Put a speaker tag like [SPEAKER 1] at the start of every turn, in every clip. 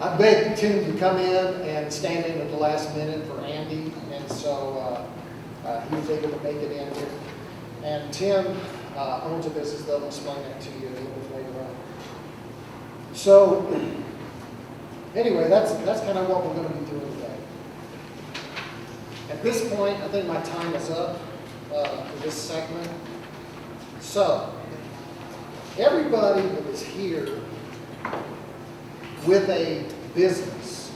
[SPEAKER 1] I begged Tim to come in and stand in at the last minute for Andy, and so he was able to make it in here. And Tim owns a business. They'll explain that to you a little bit later on. So anyway, that's kind of what we're going to be doing today. At this point, I think my time is up for this segment. So everybody that is here with a business.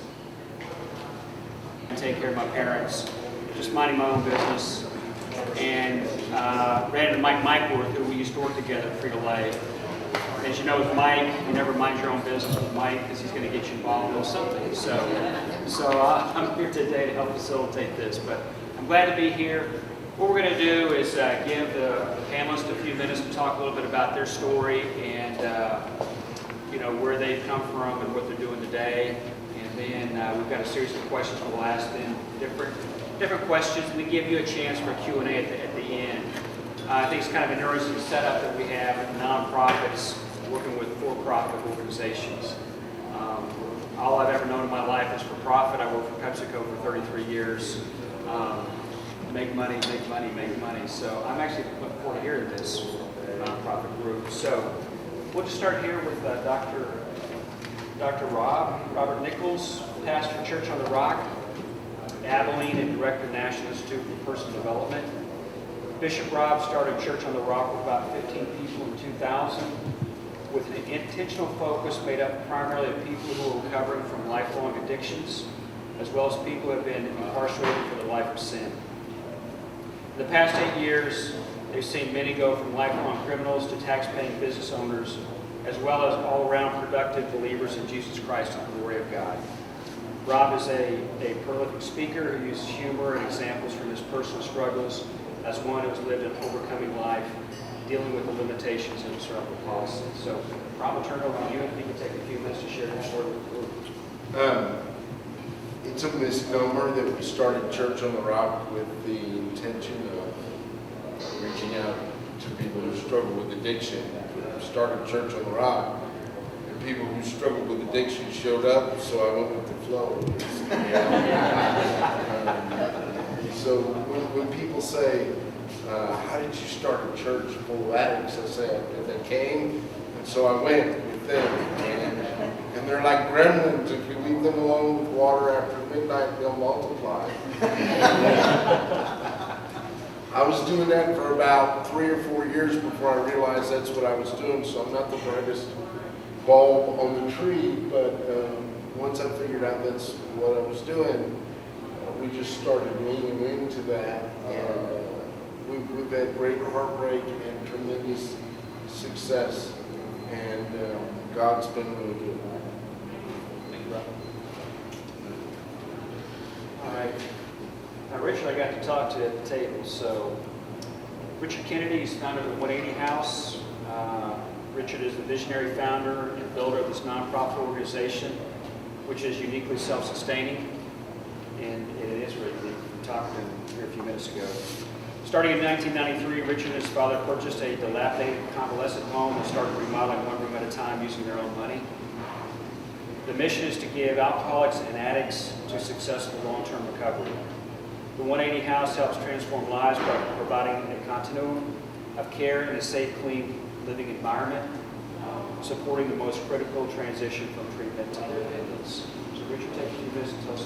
[SPEAKER 2] I take care of my parents, just minding my own business, and ran into Mike Worth, who we used to work together at Frito-Lay. As you know, with Mike, you never mind your own business with Mike because he's going to get you involved in something. So I'm here today to help facilitate this, but I'm glad to be here. What we're going to do is give the panelists a few minutes to talk a little bit about their story and where they've come from and what they're doing today. And then we've got a series of questions we'll ask them, different questions, and then give you a chance for Q&A at the end. I think it's kind of an interesting setup that we have with nonprofits working with for-profit organizations. All I've ever known in my life is for profit. I worked for PepsiCo for 33 years. Make money, make money, make money. So I'm actually looking forward to hearing this nonprofit group. So we'll just start here with Dr. Robert Nichols, pastor of Church on the Rock, Abilene, and director of National Institute for Personal Development. Bishop Rob started Church on the Rock with about 15 people in 2000, with an intentional focus made up primarily of people who are recovering from lifelong addictions, as well as people who have been incarcerated for the life of sin. In the past 8 years, they've seen many go from lifelong criminals to tax-paying business owners, as well as all-around productive believers in Jesus Christ and the glory of God. Rob is a prolific speaker who uses humor and examples from his personal struggles as one who has lived an overcoming life, dealing with the limitations of cerebral palsy. So, Rob, I'll turn it over to you, and if you can take a few minutes to share your story with the group.
[SPEAKER 3] It's a misnomer that we started Church on the Rock with the intention of reaching out to people who struggle with addiction. We started Church on the Rock, and people who struggled with addiction showed up, so I went with the flow. So when people say, how did you start a church full of addicts? I say, they came, and so I went with them. And they're like gremlins. If you leave them alone with water after midnight, they'll multiply. I was doing that for about 3 or 4 years before I realized that's what I was doing, so I'm not the brightest bulb on the tree, but once I figured out that's what I was doing, we just started leaning into that, and we've had great heartbreak and tremendous success, and God's been really good.
[SPEAKER 2] All right. Now, Richard, I got to talk to at the table. So, Richard Kennedy is founder of the 180 House. Richard is the visionary founder and builder of this nonprofit organization, which is uniquely self-sustaining. And it is really, we talked to him here a few minutes ago. Starting in 1993, Richard and his father purchased a dilapidated convalescent home and started remodeling one room at a time using their own money. The mission is to give alcoholics and addicts to successful long-term recovery. The 180 House helps transform lives by providing a continuum of care in a safe, clean living environment, supporting the most critical transition from treatment to independence. So Richard, take a few minutes and tell us.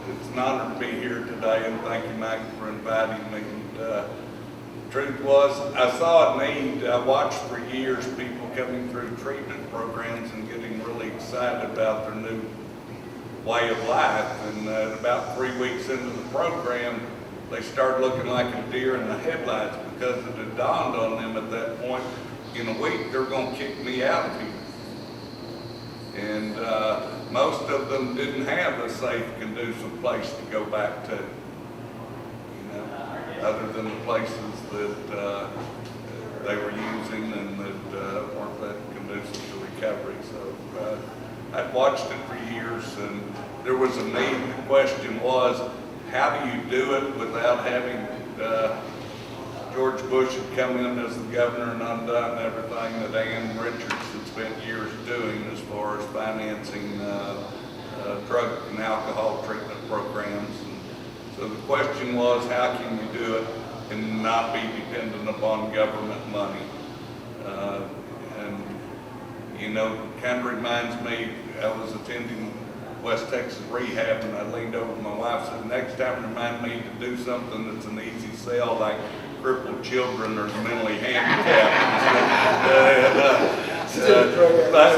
[SPEAKER 4] It's an honor to be here today, and thank you, Mike, for inviting me. And, truth was, I saw a need. I watched for years people coming through treatment programs and getting really excited about their new way of life. And about 3 weeks into the program, they started looking like a deer in the headlights because it had dawned on them at that point, in a week, they're going to kick me out of here. And most of them didn't have a safe, conducive place to go back to, other than the places that they were using and that weren't that conducive to recovery. So I'd watched it for years, and there was a need. The question was, how do you do it without having George Bush had come in as the governor and undone everything that Ann Richards had spent years doing as far as financing drug and alcohol treatment programs. And so the question was, how can you do it and not be dependent upon government money? And you know, kind of reminds me, I was attending West Texas rehab, and I leaned over to my wife and said, next time remind me to do something that's an easy sell, like crippled children or mentally handicapped.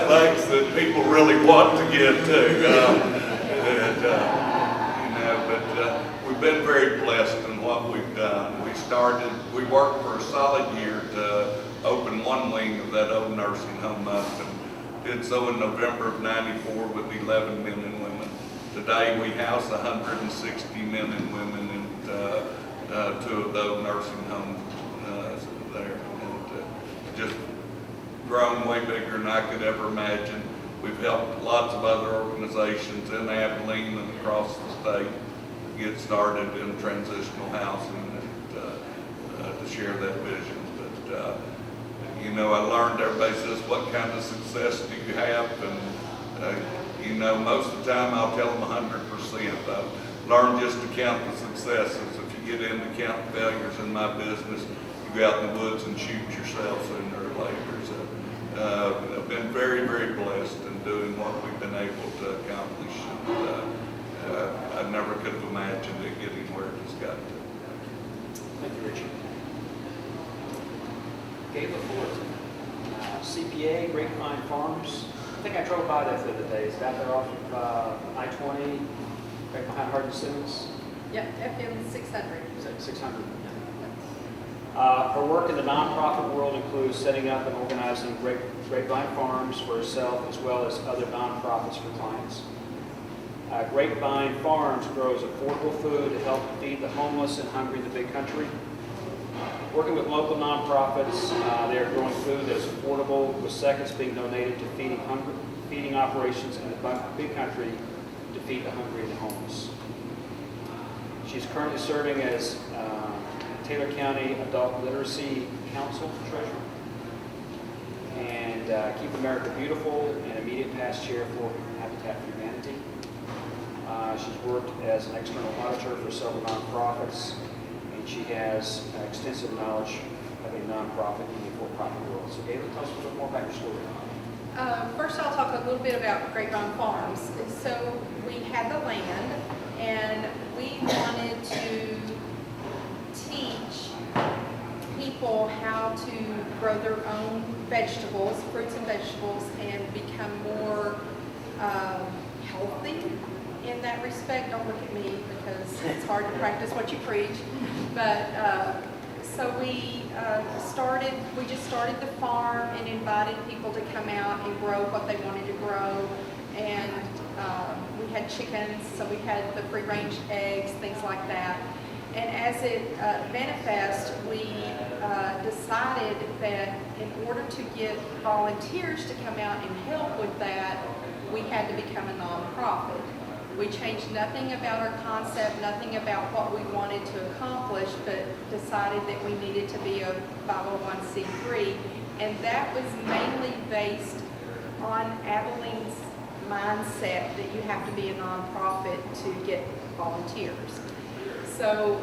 [SPEAKER 4] Things that people really want to get to. We've been very blessed in what we've done. We worked for a solid year to open one wing of that old nursing home up, and did so in November of '94 with 11 men and women. Today we house 160 men and women in two of those nursing homes there. And just grown way bigger than I could ever imagine. We've helped lots of other organizations in Abilene and across the state get started in transitional housing and to share that vision. But you know, I learned, everybody says, what kind of success do you have? And you know, most of the time I'll tell them 100%. I've learned just to count the successes. If you get into counting failures in my business, you go out in the woods and shoot yourself sooner or later. So, I've been very, very blessed in doing what we've been able to accomplish. And, I never could have imagined it getting where it's got to.
[SPEAKER 2] Thank you, Richard. Gayla Fullerton, CPA, Grapevine Farms. I think I drove by that the other day. Is that there off of I-20, right behind Hardin Simmons?
[SPEAKER 5] Yep, FM 600.
[SPEAKER 2] Is that 600? Her work in the nonprofit world includes setting up and organizing Grapevine Farms for herself as well as other nonprofits for clients. Grapevine Farms grows affordable food to help feed the homeless and hungry in the big country. Working with local nonprofits, they are growing food that is affordable, with seconds being donated to feeding operations in the big country to feed the hungry and the homeless. She's currently serving as Taylor County Adult Literacy Council Treasurer and Keep America Beautiful and immediate past chair for Habitat for Humanity. She's worked as an external auditor for several nonprofits, and she has extensive knowledge of a nonprofit and the for-profit world. So Gayla, tell us a little more about your story.
[SPEAKER 5] First, I'll talk a little bit about Grapevine Farms. So we had the land, and we wanted to teach people how to grow their own vegetables, fruits and vegetables, and become more healthy in that respect. Don't look at me because it's hard to practice what you preach. But so we just started the farm and invited people to come out and grow what they wanted to grow. And we had chickens, so we had the free-range eggs, things like that. And as it manifests, we decided that in order to get volunteers to come out and help with that, we had to become a nonprofit. We changed nothing about our concept, nothing about what we wanted to accomplish, but decided that we needed to be a 501c3. And that was mainly based on Abilene's mindset that you have to be a nonprofit to get volunteers. So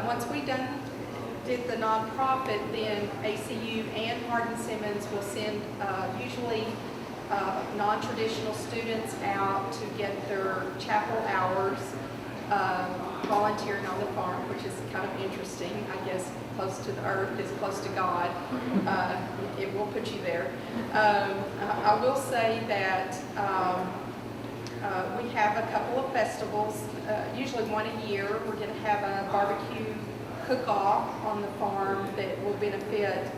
[SPEAKER 5] once we did the nonprofit, then ACU and Hardin Simmons will send usually non-traditional students out to get their chapel hours volunteering on the farm, which is kind of interesting. I guess close to the earth is close to God. It will put you there. I will say that we have a couple of festivals, usually one a year. We're going to have a barbecue cook-off on the farm that will benefit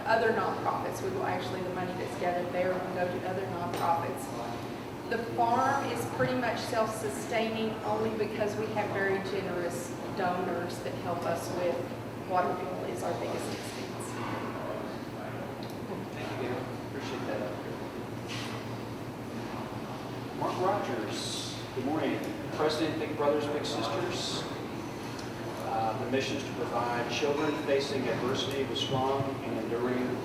[SPEAKER 5] other nonprofits. We will actually, the money that's gathered there will go to other nonprofits. The farm is pretty much self-sustaining only because we have very generous donors that help us with water bill is our biggest expense.
[SPEAKER 2] Thank you, Gayla. Appreciate that. Mark Rogers, good morning. President, Big Brothers Big Sisters. The mission is to provide children facing adversity with strong and enduring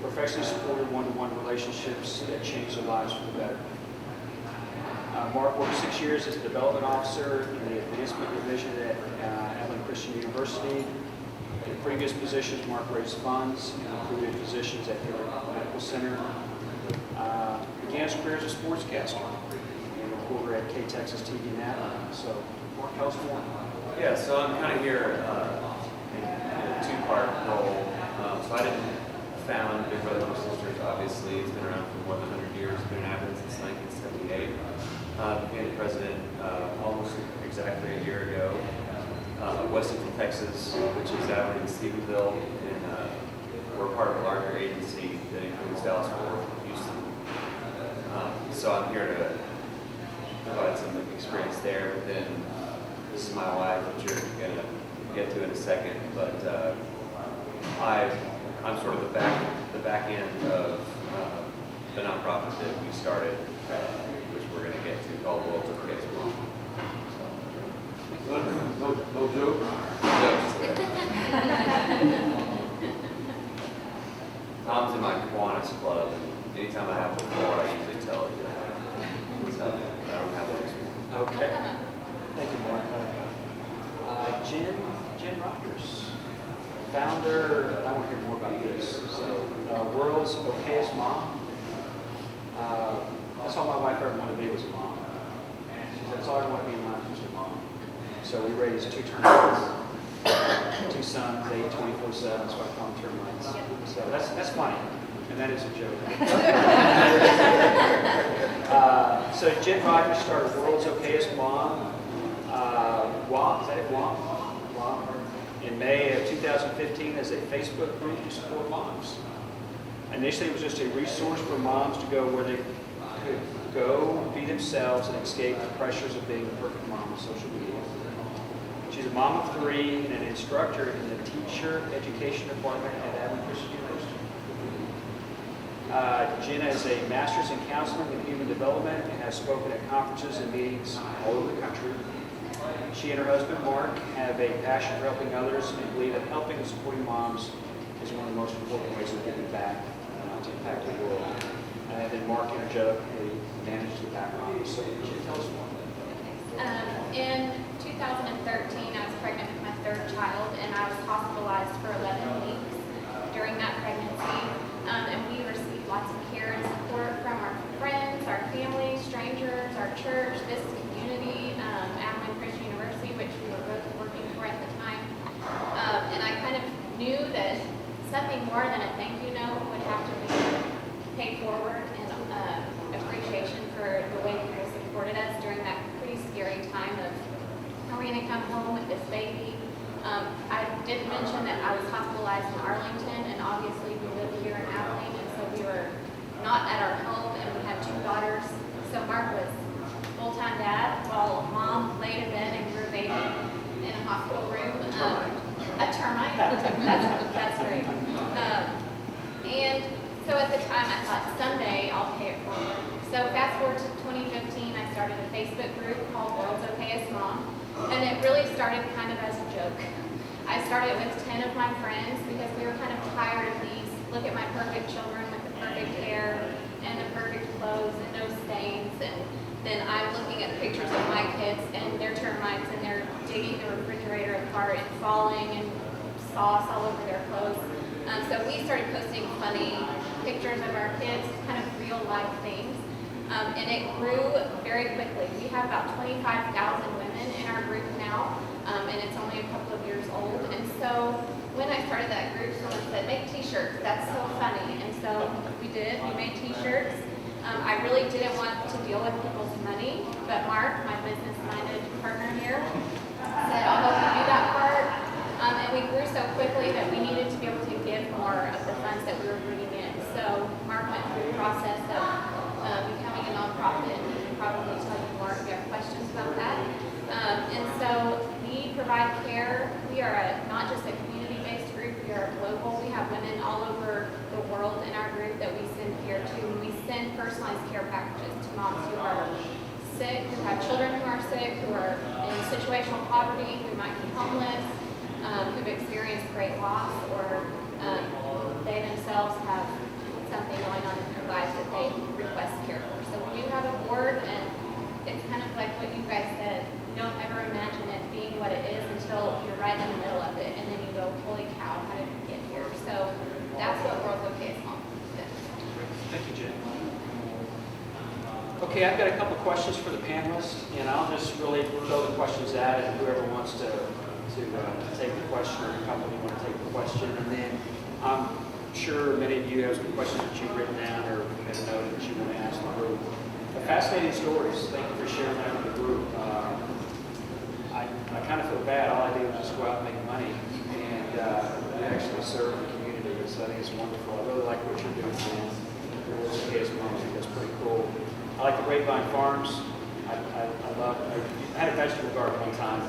[SPEAKER 2] professionally supported one-to-one relationships that change their lives for the better. Mark worked 6 years as a development officer in the advancement division at Abilene Christian University. In previous positions, Mark raised funds and included positions at the Medical Center. Began his career as a sportscaster and reporter at K-Texas TV Now. So, Mark, tell us more.
[SPEAKER 6] Yeah, so I'm kind of here in a two-part role. So I didn't found Big Brother Little Sisters, obviously. It's been around for more than 100 years. It's been in Athens since 1978. Became the president almost exactly a year ago. West Central Texas, which is Abilene and Stephenville, and we're part of a larger agency that includes Dallas, Fort Worth, Houston. So I'm here to provide some experience there. But then this is my wife, which you're going to get to in a second. But I'm sort of the back end of the nonprofit that we started, which we're going to get to, called World's Okay Mom.
[SPEAKER 3] No joke?
[SPEAKER 6] Tom's in my Kiwanis club, and anytime I have a floor, I usually tell it. So I don't have one.
[SPEAKER 2] Okay. Thank you, Mark. Jen Rogers, founder, I want to hear more about this. So, World's Okayest Mom. That's all my wife ever wanted to be was a mom. She said, that's all I want to be in life was a mom. So we raised 2 termites, 2 sons, 8, 24/7, so I call them termites. So that's funny, and that is a joke. So Jen Rogers started World's Okayest Mom. Is that it? WAM? In May of 2015 as a Facebook group to support moms. Initially, it was just a resource for moms to go where they could go, be themselves, and escape the pressures of being a perfect mom on social media. She's a mom of 3 and an instructor in the teacher education department at Abilene Christian University. Jen has a master's in counseling and human development and has spoken at conferences and meetings all over the country. She and her husband, Mark, have a passion for helping others and believe that helping and supporting moms is one of the most important ways of giving back to impact the world. And then Mark energetically manages the background. So, can you tell us more?
[SPEAKER 7] In 2013, I was pregnant with my 3rd child, and I was hospitalized for 11 weeks during that pregnancy. And we received lots of care and support from our friends, our family, strangers, our church, this community, Abilene Christian University, which we were both working for at the time. And I kind of knew that something more than a thank you note would have to be paid forward in appreciation for the way people supported us during that pretty scary time of, are we going to come home with this baby? I did mention that I was hospitalized in Arlington, and obviously we live here in Abilene, and so we were not at our home, and we had 2 daughters. So Mark was full-time dad, while mom laid in bed and grew a baby in a hospital room. A termite. That's great. And so at the time, I thought someday I'll pay it forward. So fast forward to 2015, I started a Facebook group called World's Okayest Mom, and it really started kind of as a joke. I started with 10 of my friends because we were kind of tired of these, look at my perfect children with the perfect hair and the perfect clothes and no stains, and then I'm looking at pictures of my kids and their termites and they're digging the refrigerator apart and falling and sauce all over their clothes. So we started posting funny pictures of our kids, kind of real life things. And it grew very quickly. We have about 25,000 women in our group now, and it's only a couple of years old. And so when I started that group, someone said, make t-shirts, that's so funny. And so we did, we made t-shirts. I really didn't want to deal with people's money, but Mark, my business-minded partner here, said, I'll help you do that part. And we grew so quickly that we needed to be able to give more of the funds that we were bringing in. So Mark went through the process of becoming a nonprofit, and he can probably tell you more if you have questions about that. And so we provide care. We are not just a community-based group, we are global. We have women all over the world in our group that we send care to. And we send personalized care packages to moms who are sick, who have children who are sick, who are in situational poverty, who might be homeless, who've experienced great loss, or they themselves have something going on in their lives that they request care for. So we do have a board, and it's kind of like what you guys said. You don't ever imagine it being what it is until you're right in the middle of it, and then you go, holy cow, how did we get here? So that's what World's Okay Small is.
[SPEAKER 2] Thank you, Jen. Okay, I've got a couple questions for the panelists, and I'll just really throw the questions at it, and whoever wants to take the question, or the company want to take the question, and then I'm sure many of you have some questions that you've written down or made a note that you want to ask the group. Fascinating stories. Thank you for sharing that with the group. I kind of feel bad. All I do is just go out and make money, and we actually serve the community. So I think it's wonderful. I really like what you're doing, man. I think that's pretty cool. I like the Grapevine Farms. I had a vegetable garden one time,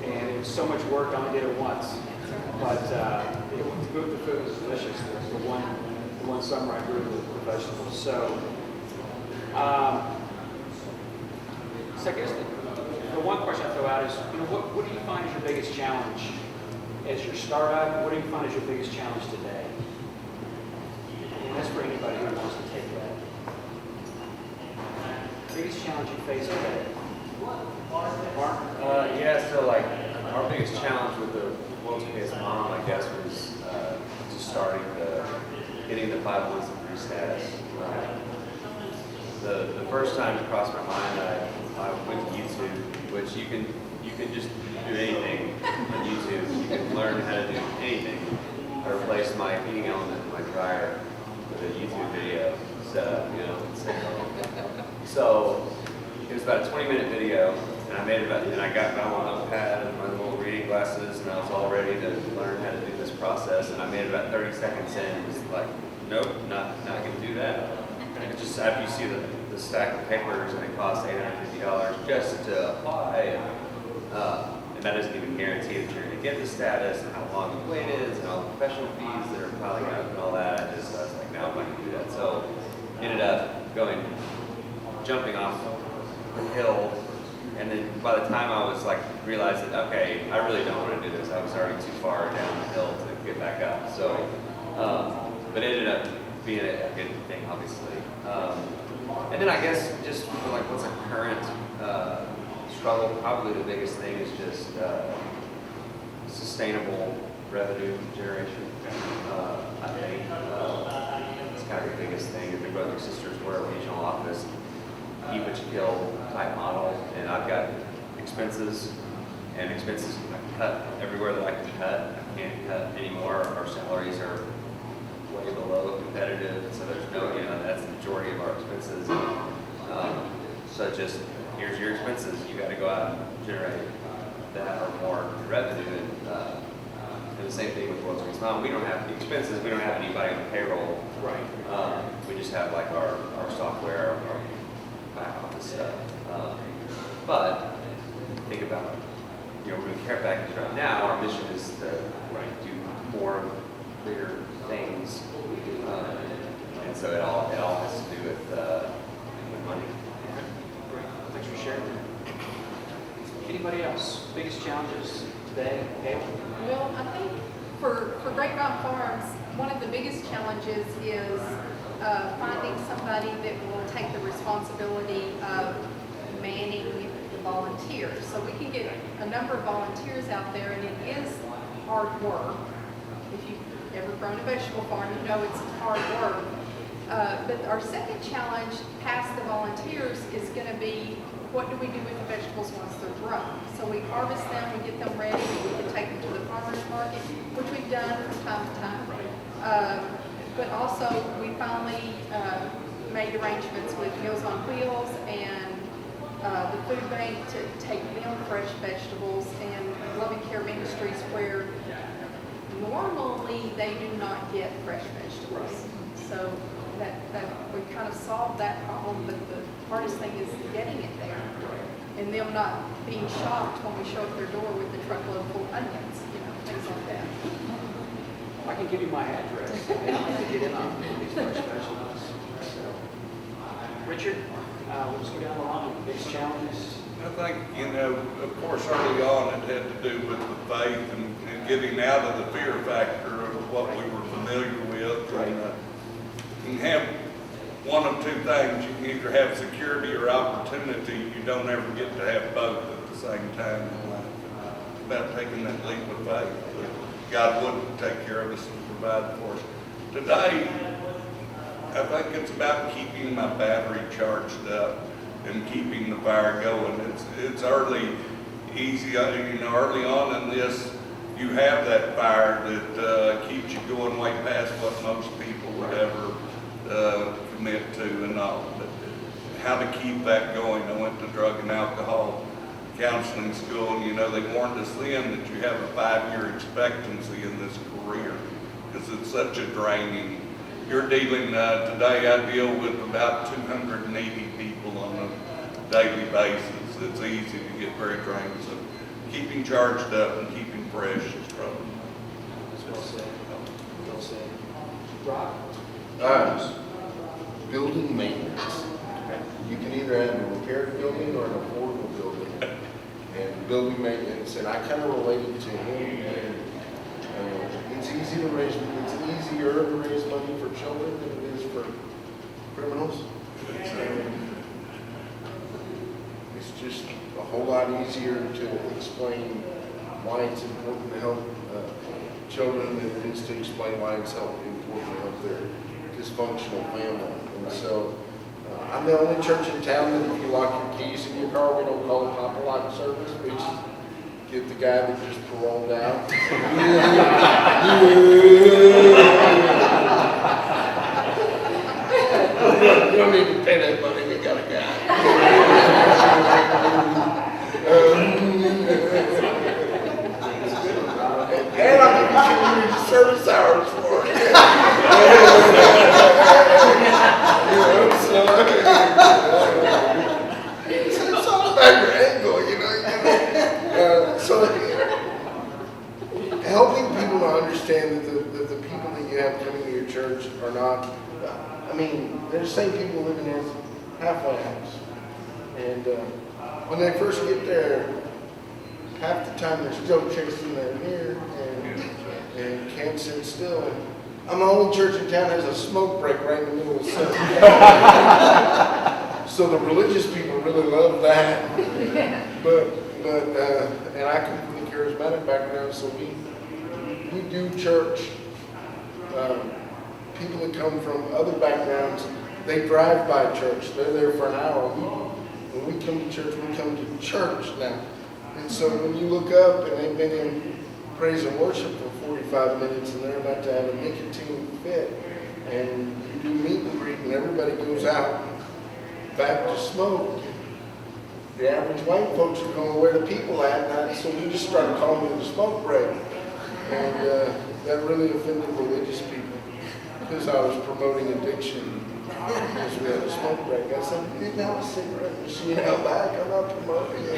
[SPEAKER 2] and it was so much work. I only did it once, but the food was delicious. The one summer I grew the vegetables. So I guess the one question I throw out is, what do you find is your biggest challenge as your startup? What do you find is your biggest challenge today? And that's for anybody who wants to take that. Biggest challenge you face today? Mark?
[SPEAKER 6] Yeah, so like our biggest challenge with the World's Okay Mom, I guess, was just getting the 501c3 status. The first time it crossed my mind, I went to YouTube, which you can just do anything on YouTube. You can learn how to do anything. I replaced my heating element in my dryer with a YouTube video setup, So it was about a 20-minute video, and I got my little notepad and my little reading glasses, and I was all ready to learn how to do this process. And I made it about 30 seconds in, and was like, nope, not going to do that. And it just after you see the stack of papers, and it costs $850 just to apply, and that doesn't even guarantee that you're going to get the status, and how long the wait is, and all the professional fees that are piling up, and all that. I was like, no, I'm not going to do that. So ended up jumping off the hill, and then by the time I was like realized that okay, I really don't want to do this. I was already too far down the hill to get back up. So, but it ended up being a good thing, obviously. And then I guess just for like what's a current struggle, probably the biggest thing is just sustainable revenue generation. I think it's kind of the biggest thing. If your brother and sisters were a regional office, eat what you kill type model, and I've got expenses I can cut everywhere that I can cut. I can't cut anymore. Our salaries are way below competitive, so there's no, that's the majority of our expenses. So just here's your expenses. You got to go out and generate that or more revenue. And the same thing with World's Okay Small. We don't have the expenses. We don't have anybody on the payroll.
[SPEAKER 2] Right.
[SPEAKER 6] We just have like our software, our back office stuff. But think about, we're doing care package right now. Our mission is to do more bigger things, and so it all has to do with money.
[SPEAKER 2] Great. Thanks for sharing that. Anybody else? Biggest challenges today? Gail?
[SPEAKER 5] Well, I think for Grapevine Farms, one of the biggest challenges is finding somebody that will take the responsibility of manning the volunteers. So we can get a number of volunteers out there, and it is hard work. If you've ever grown a vegetable farm, you know it's hard work. But our second challenge, past the volunteers, is going to be what do we do with the vegetables once they're grown? So we harvest them, we get them ready, we can take them to the farmer's market, which we've done from time to time. But also, we finally made arrangements with Meals on Wheels and the food bank to take them fresh vegetables, and Loving Care Ministries, where normally they do not get fresh vegetables. So that we kind of solved that problem, but the hardest thing is getting it there. And them not being shocked when we show up their door with the truckload full of onions, things like that.
[SPEAKER 2] I can give you my address. I'd like to get in on these fresh vegetables. So, Richard, we'll just go down the line. Biggest challenges?
[SPEAKER 4] I think, of course, early on it had to do with the faith and getting out of the fear factor of what we were familiar with.
[SPEAKER 2] Right.
[SPEAKER 4] And can have one of two things. You can either have security or opportunity. You don't ever get to have both at the same time in life. It's about taking that leap of faith. But God would take care of us and provide for us. Today, I think it's about keeping my battery charged up and keeping the fire going. It's early, easy, early on in this, you have that fire that keeps you going way past what most people would ever commit to and all. But how to keep that going. I went to drug and alcohol counseling school, and they warned us then that you have a 5-year expectancy in this career because it's such a draining. You're dealing, today I deal with about 280 people on a daily basis. It's easy to get very drained. So keeping charged up and keeping fresh is probably.
[SPEAKER 1] Well said. Well said. Rob?
[SPEAKER 3] Building maintenance. You can either have a repaired building or an affordable building. And building maintenance, and I kind of related to him. And it's easier to raise money for children than it is for criminals. It's just a whole lot easier to explain why it's important to help children than it is to explain why it's important to help their dysfunctional family. And so I'm the only church in town that if you lock your keys in your car, we don't call it Papa Lock service. We just get the guy that just paroled out. You don't need to pay that money, we got a guy. And I'm going to give you service hours for it. It's all about your angle, So helping people to understand that the people that you have coming to your church are not, they're the same people living in a halfway house. And when they first get there, half the time they're still chasing their mirror and can't sit still. I'm the only church in town that has a smoke break right in the middle of the service. So the religious people really love that. And I come from the charismatic background, so we do church. People that come from other backgrounds, they drive by church. They're there for an hour. When we come to church now. And so when you look up and they've been in praise and worship for 45 minutes and they're about to have a nicotine fit, and you do meet and greet and everybody goes out back to smoke, the average white folks are going where the people at, and so we just started calling it a smoke break. And that really offended religious people because I was promoting addiction because we had a smoke break. I said, we didn't have a cigarette machine out back. I'm not promoting it.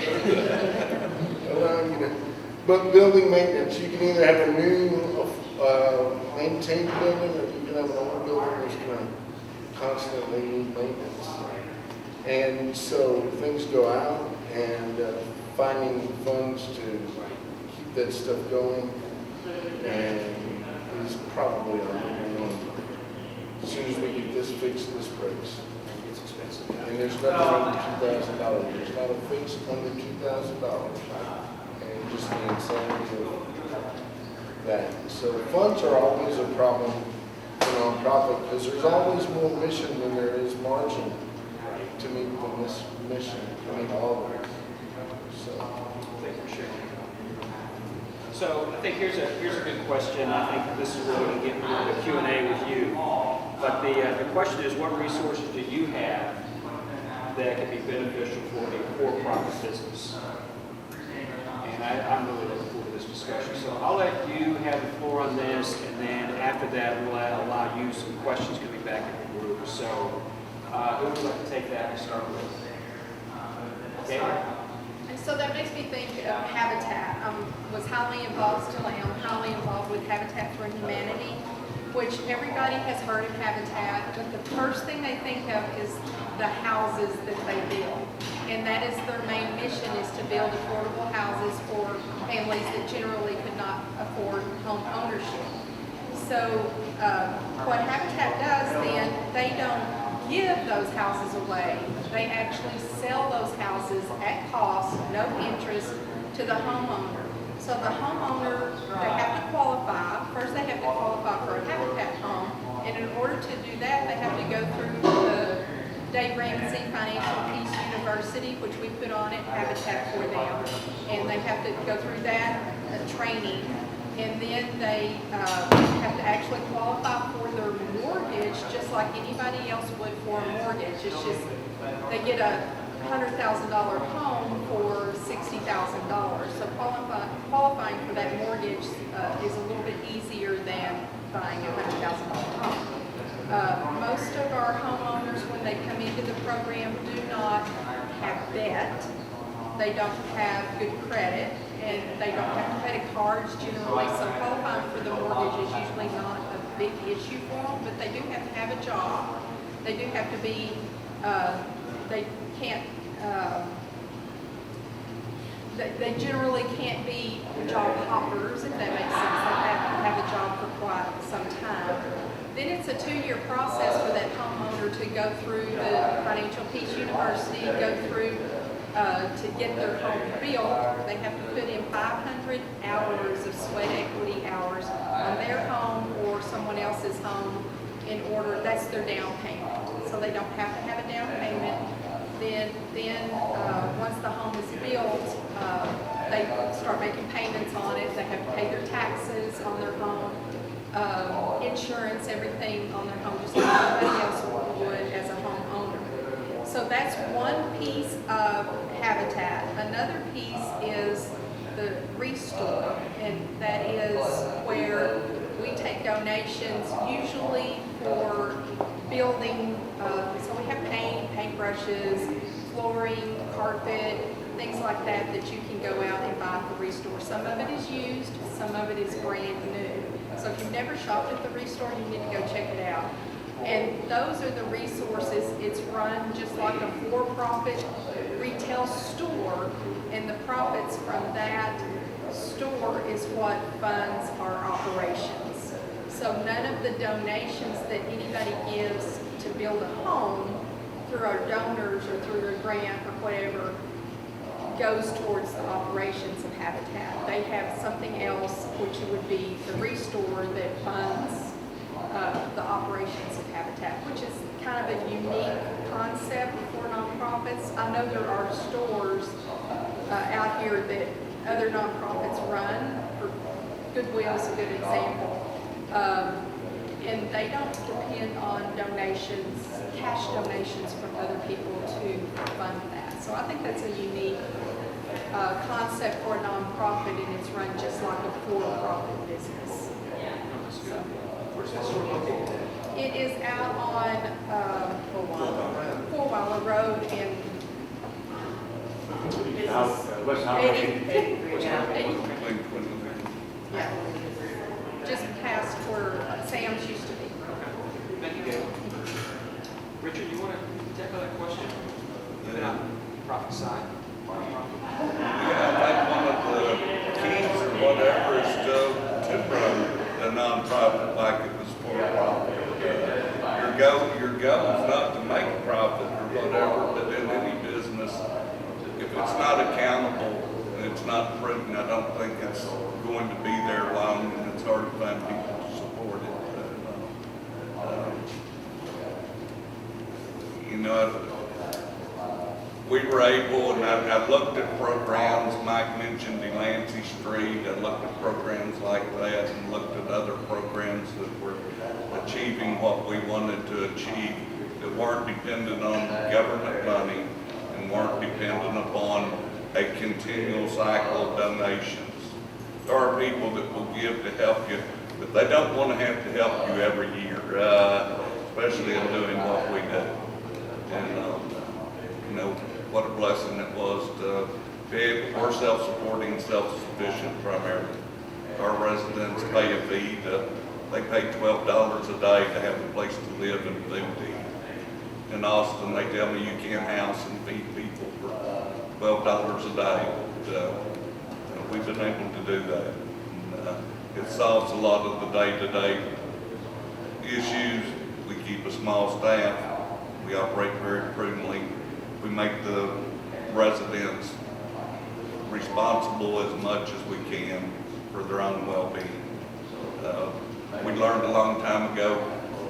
[SPEAKER 3] But building maintenance, you can either have a new maintained building or you can have an old building that's going to constantly need maintenance. And so things go out and finding funds to keep that stuff going and is probably our number one. As soon as we get this fixed, this breaks.
[SPEAKER 2] It's expensive.
[SPEAKER 3] And there's nothing under $2,000. There's not a fix under $2,000. And just the insanity of that. So funds are always a problem for nonprofit because there's always more mission than there is margin to meet this mission. I mean, all of it. So.
[SPEAKER 2] Thank you for sharing. So I think here's a good question. I think this is really going to get into the Q&A with you. But the question is, what resources do you have that can be beneficial for a for-profit business? And I'm really looking forward to this discussion. So I'll let you have the floor on this, and then after that, we'll allow you some questions coming back in the group. So who would like to take that and start with? Okay.
[SPEAKER 5] And so that makes me think of Habitat. Was highly involved, still am, highly involved with Habitat for Humanity, which everybody has heard of Habitat, but the first thing they think of is the houses that they build. And that is their main mission, is to build affordable houses for families that generally could not afford home ownership. so what Habitat does then, they don't give those houses away. They actually sell those houses at cost, no interest, to the homeowner. So the homeowner, they have to qualify. First, they have to qualify for a Habitat home. And in order to do that, they have to go through the Dave Ramsey Financial Peace University, which we put on at Habitat for them. And they have to go through that training. And then they have to actually qualify for their mortgage, just like anybody else would for a mortgage. It's just, they get a $100,000 home for $60,000. So qualifying for that mortgage is a little bit easier than buying a $100,000 home. Most of our homeowners, when they come into the program, do not have debt. They don't have good credit, and they don't have credit cards generally. So qualifying for the mortgage is usually not a big issue for them, but they do have to have a job. They do have to be, they can't, they generally can't be job hoppers, if that makes sense. They have to have a job for quite some time. Then it's a 2-year process for that homeowner to go through the Financial Peace University, go through to get their home built. They have to put in 500 hours of sweat equity hours on their home or someone else's home in order, that's their down payment. So they don't have to have a down payment. Then once the home is built, they start making payments on it. They have to pay their taxes on their home, insurance, everything on their home, just like anybody else would as a homeowner. So that's one piece of Habitat. Another piece is the Restore, and that is where we take donations, usually for building, so we have paintbrushes, flooring, carpet, things like that that you can go out and buy at the Restore. Some of it is used, some of it is brand new. So if you've never shopped at the Restore, you need to go check it out. And those are the resources. It's run just like a for-profit retail store, and the profits from that store is what funds our operations. So none of the donations that anybody gives to build a home through our donors or through a grant or whatever goes towards the operations of Habitat. They have something else, which would be the Restore, that funds the operations of Habitat, which is kind of a unique concept for nonprofits. I know there are stores out here that other nonprofits run. Goodwill is a good example. And they don't depend on donations, cash donations from other people to fund that. So I think that's a unique concept for a nonprofit, and it's run just like a for-profit business.
[SPEAKER 6] Where's that store located at?
[SPEAKER 5] It is out on Four Wile Road in
[SPEAKER 6] West
[SPEAKER 5] yeah, just past where Sam's used to be.
[SPEAKER 6] Thank you, Gail. Richard, you want to tackle that question? You've been on the profit side.
[SPEAKER 4] Yeah, I think one of the keys or whatever is to run a nonprofit like it was for a profit. Your goal is not to make a profit or whatever, but in any business, if it's not accountable and it's not proven, I don't think it's going to be there long, and it's hard to find people to support it. We were able, and I looked at programs, Mike mentioned Delancey Street, I looked at programs like that, and looked at other programs that were achieving what we wanted to achieve, that weren't dependent on government money and weren't dependent upon a continual cycle of donations. There are people that will give to help you, but they don't want to have to help you every year, especially in doing what we do. And, what a blessing it was to be able, we're self-supporting, self-sufficient primarily. Our residents pay a fee they pay $12 a day to have a place to live and food to eat. In Austin, they tell me you can't house and feed people for $12 a day. But, we've been able to do that. And, it solves a lot of the day-to-day issues. We keep a small staff. We operate very prudently. We make the residents responsible as much as we can for their own well-being. We learned a long time ago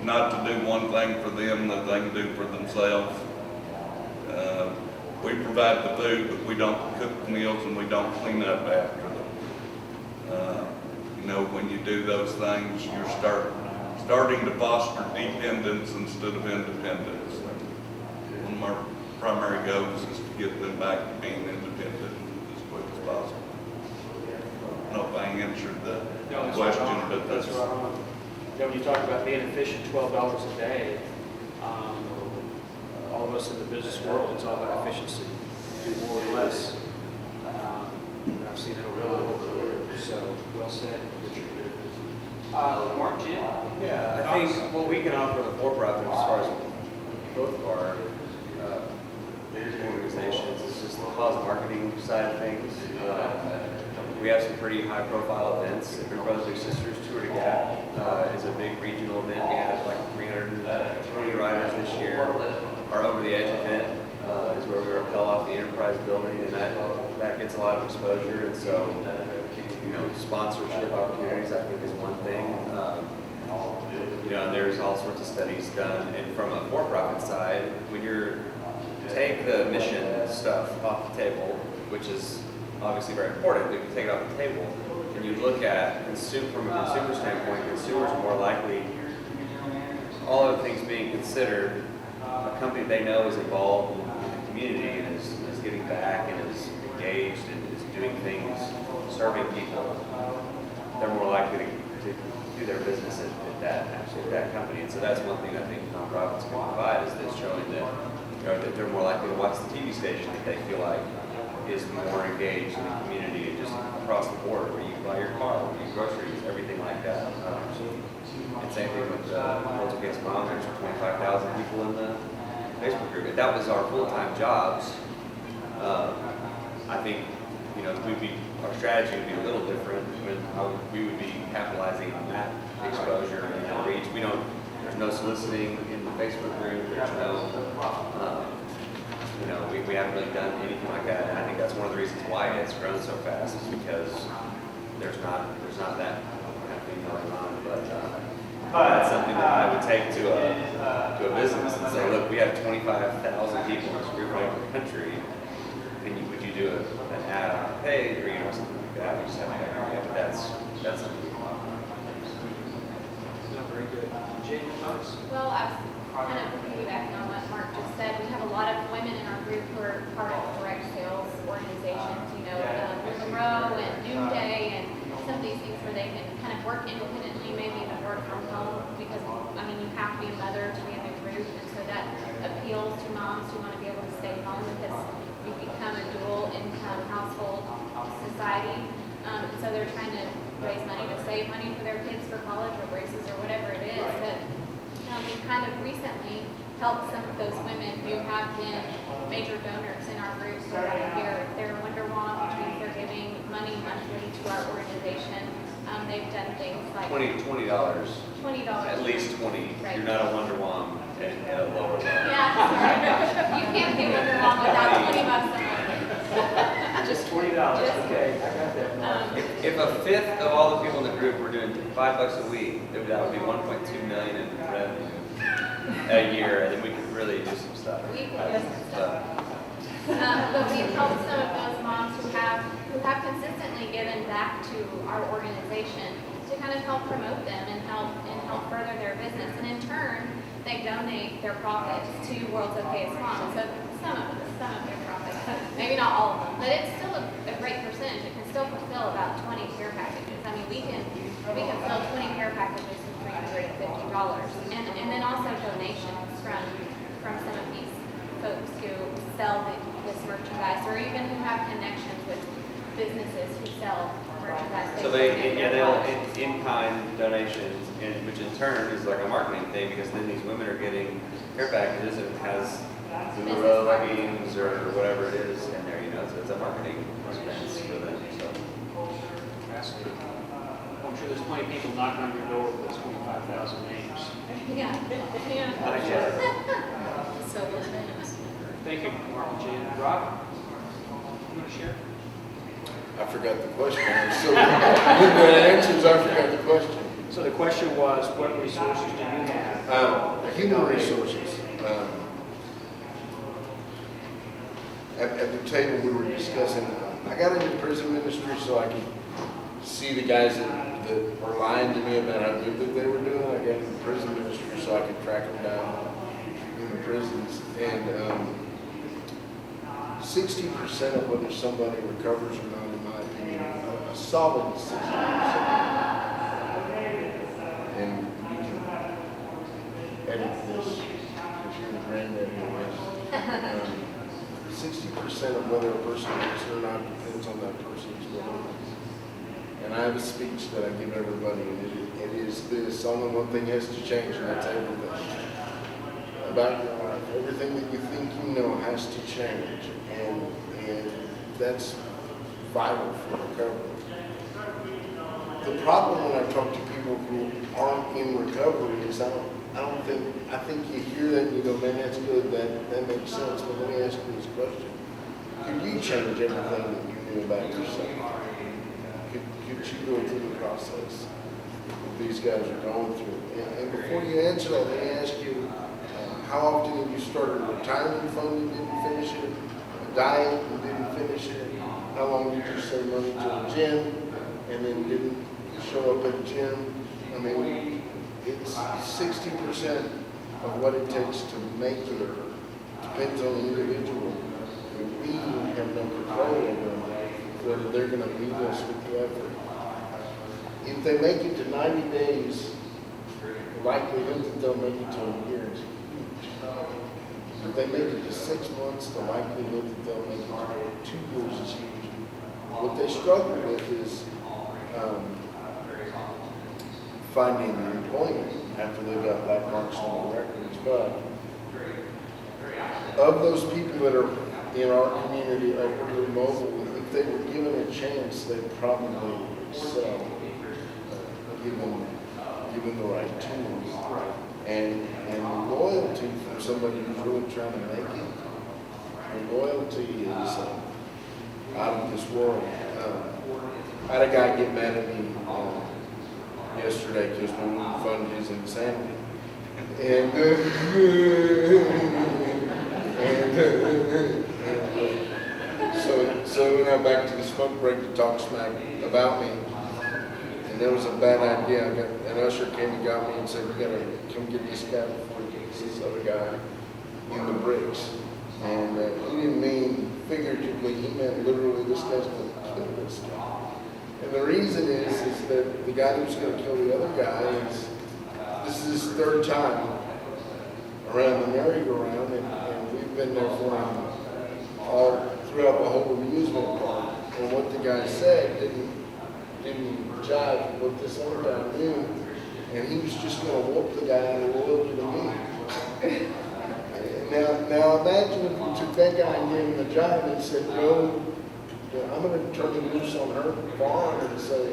[SPEAKER 4] not to do one thing for them that they can do for themselves. We provide the food, but we don't cook the meals and we don't clean up after them. You know, when you do those things, you're starting to foster dependence instead of independence. One of our primary goals is to get them back to being independent as quick as possible. I don't know if I answered the question, but
[SPEAKER 2] That's right on. You know, when you talk about being efficient, $12 a day, all of us in the business world, it's all about efficiency. Do more or less. And I've seen it over and over. So, well said. Mark, Jim?
[SPEAKER 6] Yeah, I think what we can offer the for-profit as far as both of our organizations is just the cause marketing side of things. We have some pretty high-profile events. If Your Brothers Big Sisters Tour to Gap is a big regional event. We had like 320 riders this year. Our Over the Edge event is where we rappel off the Enterprise building, and that gets a lot of exposure. And so, you know, sponsorship opportunities I think is one thing. You know, there's all sorts of studies done. And from a for-profit side, when you're take the mission stuff off the table, which is obviously very important, but if you take it off the table and you look at from a consumer standpoint, consumers are more likely, all other things being considered, a company they know is involved in the community and is giving back and is engaged and is doing things, serving people, they're more likely to do their business at that company. And so that's one thing I think nonprofits can provide is this showing that, you know, that they're more likely to watch the TV station that they feel like is more engaged in the community and just across the board where you buy your car, where you groceries, everything like that. And same thing with Girls Against Mom. There's 25,000 people in the Facebook group. If that was our full-time jobs, I think, you know, our strategy would be a little different. We would be capitalizing on that exposure and that reach. There's no soliciting in the Facebook group. There's no, you know, we haven't really done anything like that. And I think that's one of the reasons why it's grown so fast is because there's not that kind of thing going on. But that's something that I would take to a business and say, look, we have 25,000 people in this group all over the country. Would you do an ad on a page or, you know, something like that? We just haven't done it yet, but that's something we can offer.
[SPEAKER 2] Very good. Jim, thoughts?
[SPEAKER 7] Well, I was kind of piggybacking on what Mark just said. We have a lot of women in our group who are part of direct sales organizations, you know, Monroe and Noonday and some of these things where they can kind of work independently, maybe even work from home because, I mean, you have to be a mother to be in the group. And so that appeals to moms who want to be able to stay home because we've become a dual income household society. So they're trying to raise money to save money for their kids for college or braces or whatever it is. But we've kind of recently helped some of those women who have been major donors in our group for about a year. They're Wonderwom, which means they're giving money monthly to our organization. They've done things like
[SPEAKER 6] $20.
[SPEAKER 7] $20.
[SPEAKER 6] At least 20.
[SPEAKER 7] Right.
[SPEAKER 6] You're not a Wonderwom at a lower level.
[SPEAKER 7] Yeah, sorry. You can't be Wonderwom without $20 a month.
[SPEAKER 2] Just $20. Okay, I got that.
[SPEAKER 6] If a fifth of all the people in the group were doing $5 a week, that would be 1.2 million in revenue a year, and then we could really do some stuff.
[SPEAKER 7] We could do some stuff. But we've helped some of those moms who have consistently given back to our organization to kind of help promote them and help further their business. And in turn, they donate their profits to World's Okayest Moms. So some of their profits, maybe not all of them, but it's still a great percentage. It can still fulfill about 20 care packages. I mean, we can fill 20 care packages for $350, and then also donations from some of these folks who sell this merchandise, or even who have connections with businesses who sell merchandise.
[SPEAKER 6] So they'll in-kind donations, which in turn is like a marketing thing because then these women are getting care packages and it has Monroe leggings or whatever it is in there, you know, so it's a marketing expense for them. So.
[SPEAKER 2] Fascinating. I'm sure there's plenty of people knocking on your door with those 25,000 names.
[SPEAKER 5] Yeah.
[SPEAKER 2] Not yet.
[SPEAKER 5] So those names.
[SPEAKER 2] Thank you, Mark and Jan. Rob, you want to share?
[SPEAKER 3] I forgot the question. So, with the answers, I forgot the question.
[SPEAKER 2] So the question was, what resources do you have?
[SPEAKER 3] Human resources. At the table, we were discussing, I got into prison ministry so I could see the guys that were lying to me about how good that they were doing. I got into prison ministry so I could track them down in the prisons. And 60% of whether somebody recovers or not, in my opinion, a solid 60%. And you can edit this if you're the granddaddy of this. 60% of whether a person is or not depends on that person's willingness. And I have a speech that I give everybody, and it is this: only one thing has to change, and that's everything about your life. Everything that you think you know has to change, and that's vital for recovery. The problem when I talk to people who aren't in recovery is I think you hear that and you go, man, that's good, that makes sense. But let me ask you this question: could you change everything that you knew about yourself? Could you go through the process that these guys are going through? And before you answer that, let me ask you, how often have you started a retirement fund and didn't finish it? A diet and didn't finish it? How long did you save money to a gym and then didn't show up at the gym? I mean, it's 60% of what it takes to make it depends on the individual. And we have no control over whether they're going to meet us with the effort. If they make it to 90 days, the likelihood that they'll make it to a year is huge. If they make it to 6 months, the likelihood that they'll make it to 2 years is huge. What they struggle with is finding employment after they've got black marks on their records. But of those people that are in our community upwardly mobile, if they were given a chance, they'd probably excel, given the right tools. And loyalty from somebody who's really trying to make it, and loyalty is out of this world. I had a guy get mad at me yesterday because we wouldn't fund his insanity. And so we went back to the smoke break to talk smack about me. And there was a bad idea. An usher came and got me and said, "You gotta come get this guy before he gets this other guy in the bricks." And he didn't mean figuratively, he meant literally, this guy's going to kill this guy. And the reason is that the guy who's going to kill the other guy this is his third time around the merry-go-round, and we've been there for him all throughout the whole amusement park. And what the guy said didn't jive with what this other guy knew, and he was just going to whoop the guy out of loyalty to me. Now imagine if you took that guy and gave him a job and said, "Go, I'm going to turn him loose on her farm," and say,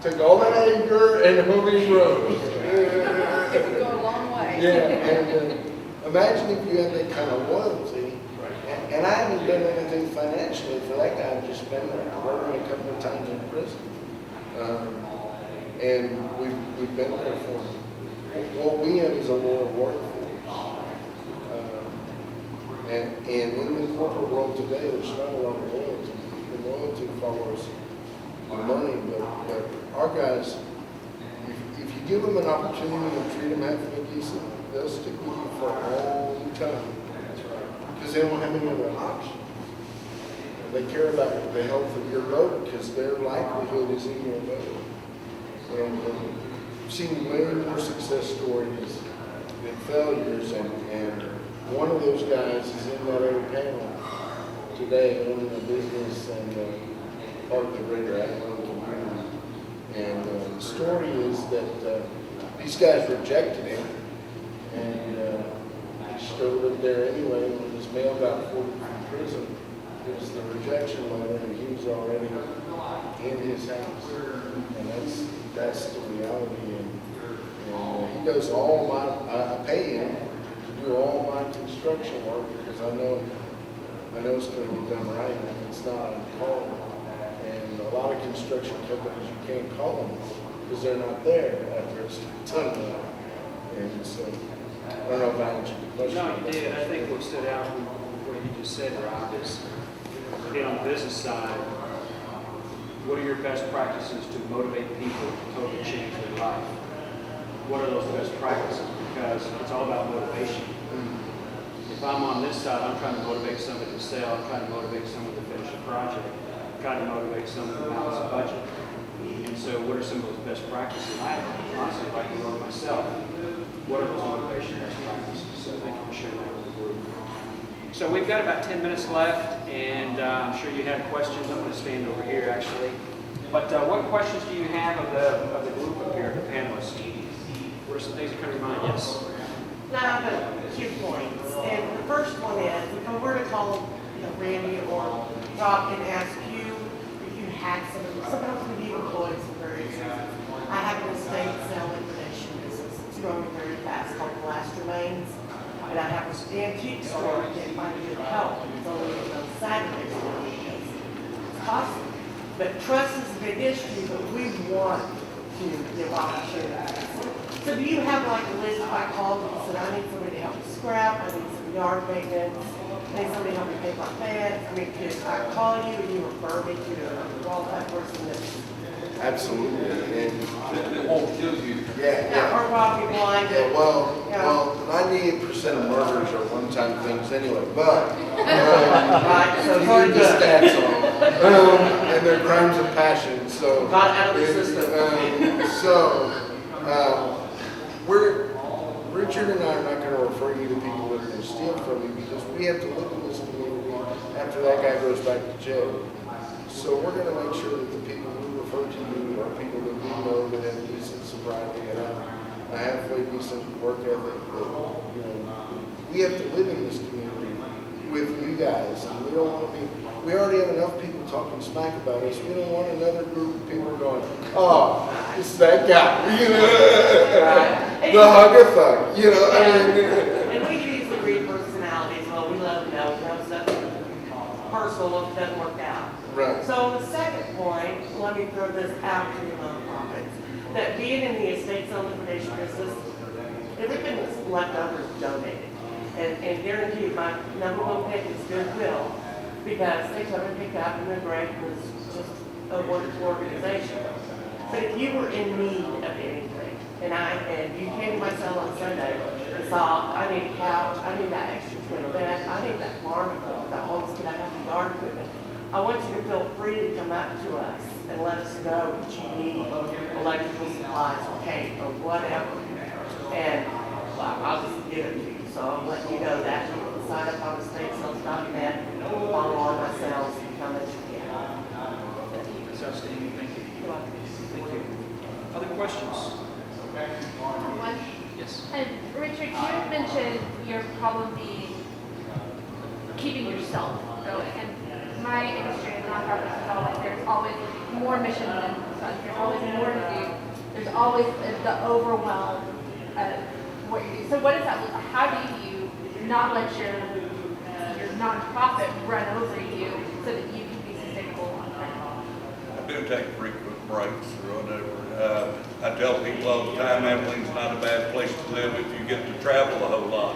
[SPEAKER 3] "Take all that anger and hoe these rows."
[SPEAKER 5] It would go a long way.
[SPEAKER 3] Yeah, and imagine if you had that kind of loyalty. And I haven't done anything financially for that guy. I've just been there, working a couple of times in prison, and we've been there for him. What we have is a loyal workforce. And in the corporate world today, there's not a lot of loyalty. The loyalty follows the money, but our guys, if you give them an opportunity to treat them halfway decent, they'll stick with you for a long time. Because they don't have any other option. And they care about the health of your boat because their livelihood is in your boat. And I've seen way more success stories than failures, and one of those guys is in that other panel today, owning a business and part of the greater Atlanta community. And the story is that these guys rejected him, and he showed up there anyway. When his mail got forwarded from prison, is the rejection letter, and he was already in his house. And that's the reality. And he does all my, I pay him to do all my construction work because I know it's going to be done right, and it's not on call. And a lot of construction companies, you can't call them because they're not there after it's done. And so, I don't know if I answered the question.
[SPEAKER 2] No, you did. I think what stood out from what you just said, Rob, is again, on the business side, what are your best practices to motivate people to totally change their life? What are those best practices? Because it's all about motivation. If I'm on this side, I'm trying to motivate somebody to sell, I'm trying to motivate someone to finish a project, I'm trying to motivate someone to balance a budget. And so what are some of those best practices? I honestly like to learn myself. What are those motivation best practices? So thank you for sharing that with the group. So we've got about 10 minutes left, and I'm sure you have questions. I'm going to stand over here, actually. But what questions do you have of the group up here, the panelists? What are some things that come to your mind? Yes?
[SPEAKER 8] Now, I have 2 points. And the first one is, if I were to call Randy or Rob and ask you if you had sometimes we need employees for various reasons. I have an estate sale liquidation business. It's growing very fast called Last Remains. And I have an antique store that might be of help. It's only on Saturdays because it's costly. But trust is a big issue, but we want to give opportunities. So do you have like a list if I called and said, I need somebody to help me scrap, I need some yard maintenance, I need somebody to help me pay my fence? I mean, could I call you and you refer me to a qualified person that's...
[SPEAKER 3] Absolutely. And
[SPEAKER 6] It won't kill you.
[SPEAKER 3] yeah.
[SPEAKER 8] Or Rob, you blind?
[SPEAKER 3] Yeah, well, 98% of murders are one-time things anyway, but
[SPEAKER 8] Right, so
[SPEAKER 3] you
[SPEAKER 8] it's already
[SPEAKER 3] get the
[SPEAKER 8] good.
[SPEAKER 3] stats on them. And they're crimes of passion, so.
[SPEAKER 8] Got out of the system.
[SPEAKER 3] Richard and I are not gonna refer you to people that will steal from you because we have to live in this community after that guy goes back to jail. So we're gonna make sure that the people we refer to you are people that we know that have decent sobriety and a halfway decent work ethic that, we have to live in this community with you guys. And we don't want to be, we already have enough people talking smack about us. We don't want another group of people going, oh, it's that guy, the hugger-thug,
[SPEAKER 8] And we can easily read personalities. Well, we love stuff personal if it doesn't work out.
[SPEAKER 3] Right.
[SPEAKER 8] So the second point, let me throw this out to the nonprofits, that being in the estate sale liquidation business, everything that's left over is donated. And guaranteed, my number one pick is Goodwill, because they come and pick up and they're great, and it's just a wonderful organization. But if you were in need of anything, and you came to my cell on Sunday and saw, I need a couch, I need that extra twin bed, I need that farm equipment, that homes, can I have the yard equipment? I want you to feel free to come out to us and let us know that you need electrical supplies or paint or whatever. And I'll just give it to you. So I'm letting you know that. You can sign up on estatesales.net, follow all my sales, and come as you can.
[SPEAKER 2] That's outstanding. Thank you. Thank you. Other questions?
[SPEAKER 7] One.
[SPEAKER 2] Yes.
[SPEAKER 7] And Richard, you mentioned your problem being keeping yourself going. And my industry in nonprofits is always, there's always more mission than fun. There's always more to do. There's always the overwhelm of what you do. So what does that look like? How do you not let your nonprofit run over you so that you can be sustainable long term?
[SPEAKER 4] I do take frequent breaks or whatever. I tell people all the time, Abilene's not a bad place to live if you get to travel a whole lot.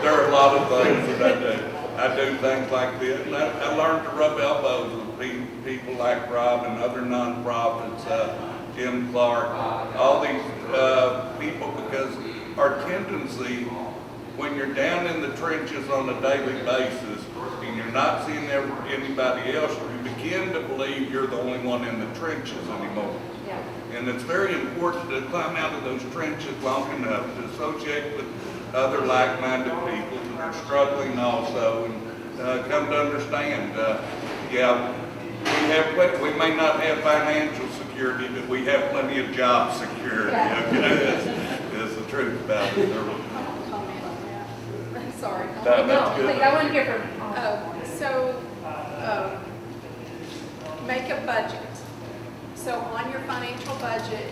[SPEAKER 4] There are a lot of things that I do. I do things like this. And I learned to rub elbows with people like Rob and other nonprofits, Jim Clark, all these people, because our tendency, when you're down in the trenches on a daily basis and you're not seeing anybody else, you begin to believe you're the only one in the trenches anymore.
[SPEAKER 7] Yeah.
[SPEAKER 4] And it's very important to climb out of those trenches long enough to associate with other like-minded people who are struggling also, and come to understand, we may not have financial security, but we have plenty of job security. Okay? That's the truth about it.
[SPEAKER 5] sorry.
[SPEAKER 4] No, that's good.
[SPEAKER 9] I want to hear from.
[SPEAKER 5] Make a budget. So on your financial budget,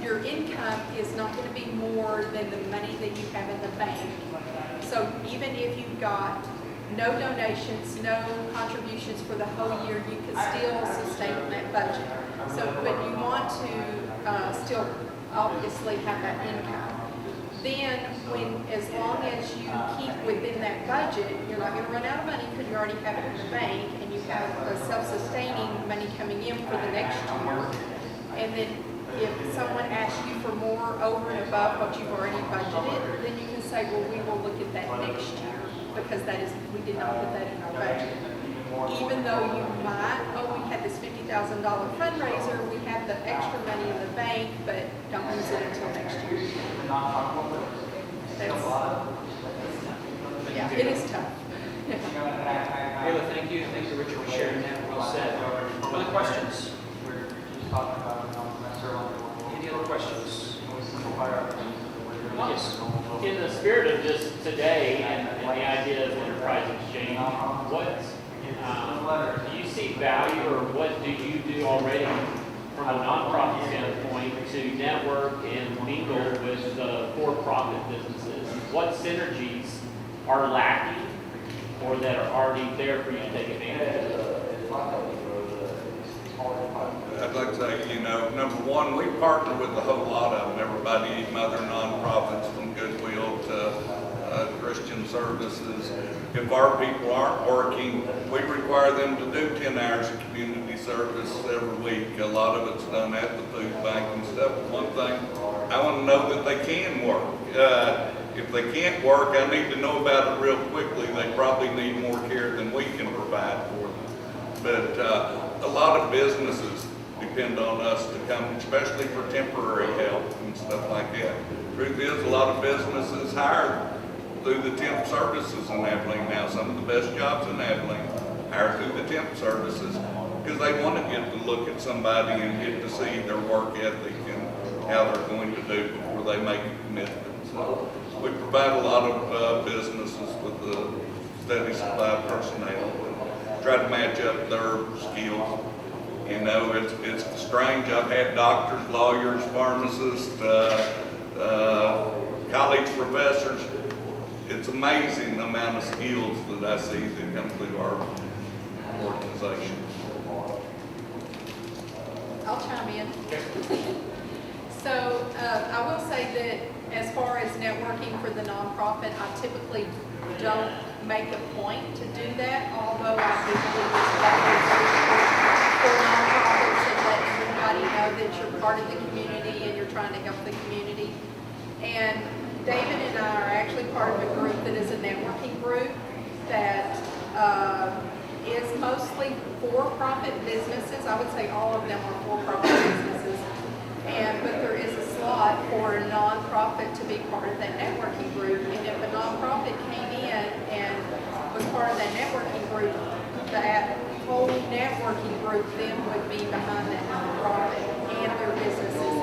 [SPEAKER 5] your income is not going to be more than the money that you have in the bank. So even if you've got no donations, no contributions for the whole year, you can still sustain that budget. So, but you want to still obviously have that income. Then, as long as you keep within that budget, you're not going to run out of money because you already have it in the bank, and you have a self-sustaining money coming in for the next year. And then, if someone asks you for more over and above what you've already budgeted, then you can say, well, we will look at that next year, because we did not put that in our budget. Even though you might, we had this $50,000 fundraiser, we have the extra money in the bank, but don't use it until next year. Yeah, it is tough.
[SPEAKER 2] Kayla, thank you. Thank you, Richard, for sharing that. Well said. Other questions? Any other questions? Yes.
[SPEAKER 10] In the spirit of just today and the idea of enterprise exchange, what do you see value, or what do you do already from a nonprofit standpoint to network and mingle with the for-profit businesses? What synergies are lacking or that are already there for you to take advantage of?
[SPEAKER 4] I'd like to say, number one, we partner with a whole lot of them, everybody, other nonprofits from Goodwill to Christian Services. If our people aren't working, we require them to do 10 hours of community service every week. A lot of it's done at the food bank and stuff. One thing, I want to know that they can work. If they can't work, I need to know about it real quickly. They probably need more care than we can provide for them. But a lot of businesses depend on us to come, especially for temporary help and stuff like that. Truth is, a lot of businesses hire through the temp services in Abilene now. Some of the best jobs in Abilene hire through the temp services because they want to get to look at somebody and get to see their work ethic and how they're going to do before they make a commitment. So we provide a lot of businesses with the steady supply of personnel and try to match up their skills. It's strange. I've had doctors, lawyers, pharmacists, college professors. It's amazing the amount of skills that I see that come through our organization.
[SPEAKER 5] I'll chime in. So I will say that as far as networking for the nonprofit, I typically don't make a point to do that, although I do believe it's valuable for nonprofits and let everybody know that you're part of the community and you're trying to help the community. And David and I are actually part of a group that is a networking group that is mostly for-profit businesses. I would say all of them are for-profit businesses. But there is a slot for a nonprofit to be part of that networking group. And if a nonprofit came in and was part of that networking group, whole networking group then would be behind that nonprofit and their businesses